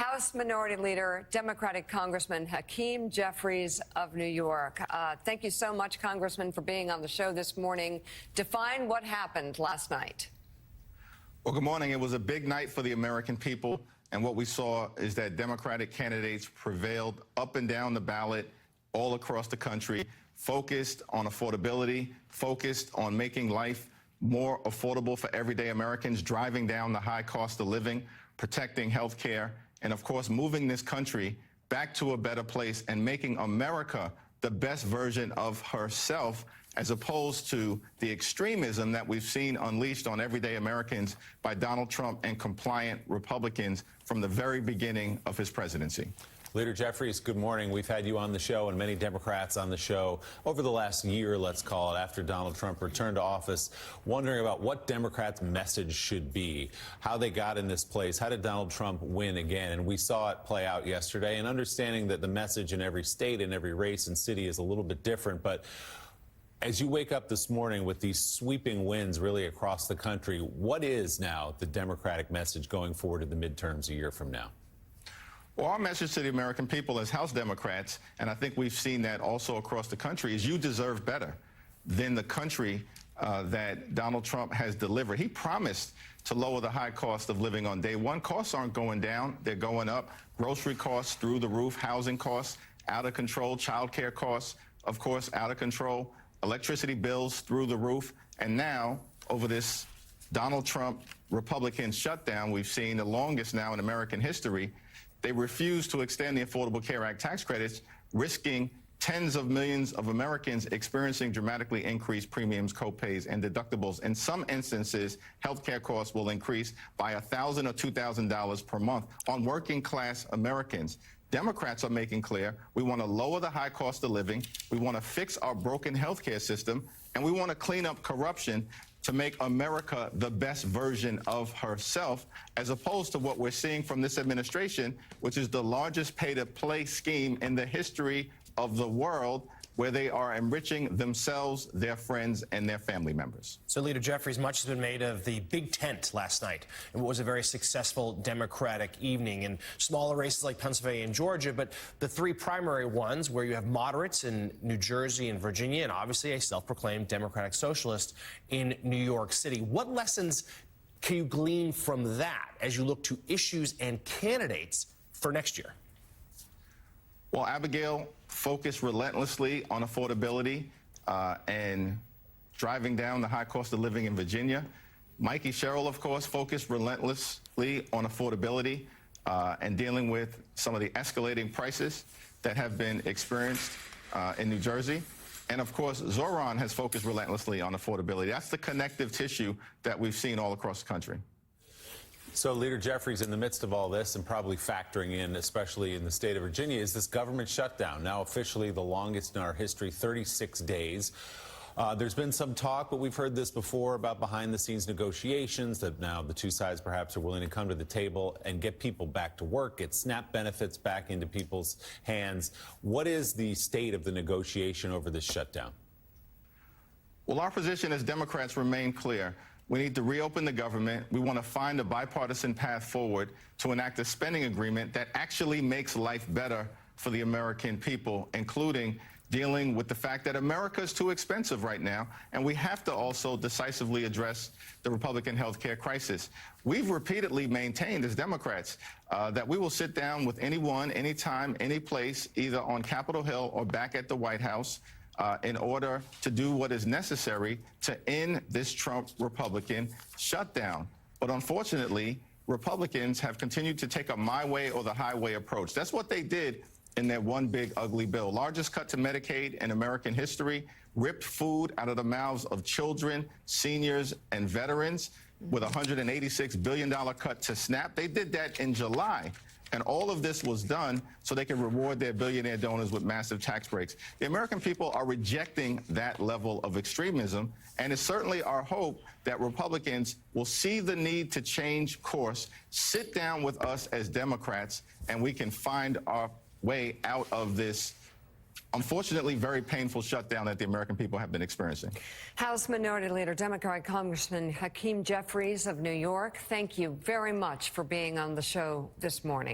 House Minority Leader, Democratic Congressman Hakeem Jeffries of New York. Thank you so much, Congressman, for being on the show this morning. Define what happened last night. Well, good morning. It was a big night for the American people, and what we saw is that Democratic candidates prevailed up and down the ballot all across the country, focused on affordability, focused on making life more affordable for everyday Americans, driving down the high cost of living, protecting health care, and of course, moving this country back to a better place and making America the best version of herself, as opposed to the extremism that we've seen unleashed on everyday Americans by Donald Trump and compliant Republicans from the very beginning of his presidency. Leader Jeffries, good morning. We've had you on the show and many Democrats on the show over the last year, let's call it, after Donald Trump returned to office, wondering about what Democrats' message should be, how they got in this place, how did Donald Trump win again? And we saw it play out yesterday, and understanding that the message in every state and every race and city is a little bit different. But as you wake up this morning with these sweeping wins really across the country, what is now the Democratic message going forward to the midterms a year from now? Well, our message to the American people as House Democrats, and I think we've seen that also across the country, is you deserve better than the country that Donald Trump has delivered. He promised to lower the high cost of living on day one. Costs aren't going down, they're going up. Grocery costs through the roof, housing costs out of control, child care costs, of course, out of control, electricity bills through the roof. And now, over this Donald Trump Republican shutdown, we've seen the longest now in American history. They refuse to extend the Affordable Care Act tax credits, risking tens of millions of Americans experiencing dramatically increased premiums, copays, and deductibles. In some instances, health care costs will increase by $1,000 or $2,000 per month on working class Americans. Democrats are making clear we want to lower the high cost of living, we want to fix our broken health care system, and we want to clean up corruption to make America the best version of herself, as opposed to what we're seeing from this administration, which is the largest pay-to-play scheme in the history of the world, where they are enriching themselves, their friends, and their family members. So, Leader Jeffries, much has been made of the big tent last night and what was a very successful Democratic evening in smaller races like Pennsylvania and Georgia, but the three primary ones where you have moderates in New Jersey and Virginia, and obviously a self-proclaimed Democratic socialist in New York City. What lessons can you glean from that as you look to issues and candidates for next year? Well, Abigail focused relentlessly on affordability and driving down the high cost of living in Virginia. Mikey Sherrill, of course, focused relentlessly on affordability and dealing with some of the escalating prices that have been experienced in New Jersey. And of course, Zoran has focused relentlessly on affordability. That's the connective tissue that we've seen all across the country. So, Leader Jeffries, in the midst of all this, and probably factoring in, especially in the state of Virginia, is this government shutdown, now officially the longest in our history, 36 days. There's been some talk, but we've heard this before, about behind-the-scenes negotiations, that now the two sides perhaps are willing to come to the table and get people back to work, get SNAP benefits back into people's hands. What is the state of the negotiation over this shutdown? Well, our position as Democrats remain clear. We need to reopen the government. We want to find a bipartisan path forward to enact a spending agreement that actually makes life better for the American people, including dealing with the fact that America is too expensive right now, and we have to also decisively address the Republican health care crisis. We've repeatedly maintained as Democrats that we will sit down with anyone, anytime, any place, either on Capitol Hill or back at the White House, in order to do what is necessary to end this Trump Republican shutdown. But unfortunately, Republicans have continued to take a my way or the highway approach. That's what they did in their one big ugly bill. Largest cut to Medicaid in American history, ripped food out of the mouths of children, seniors, and veterans, with a $186 billion cut to SNAP. They did that in July. And all of this was done so they can reward their billionaire donors with massive tax breaks. The American people are rejecting that level of extremism, and it's certainly our hope that Republicans will see the need to change course, sit down with us as Democrats, and we can find our way out of this, unfortunately, very painful shutdown that the American people have been experiencing. House Minority Leader, Democratic Congressman Hakeem Jeffries of New York, thank you very much for being on the show this morning.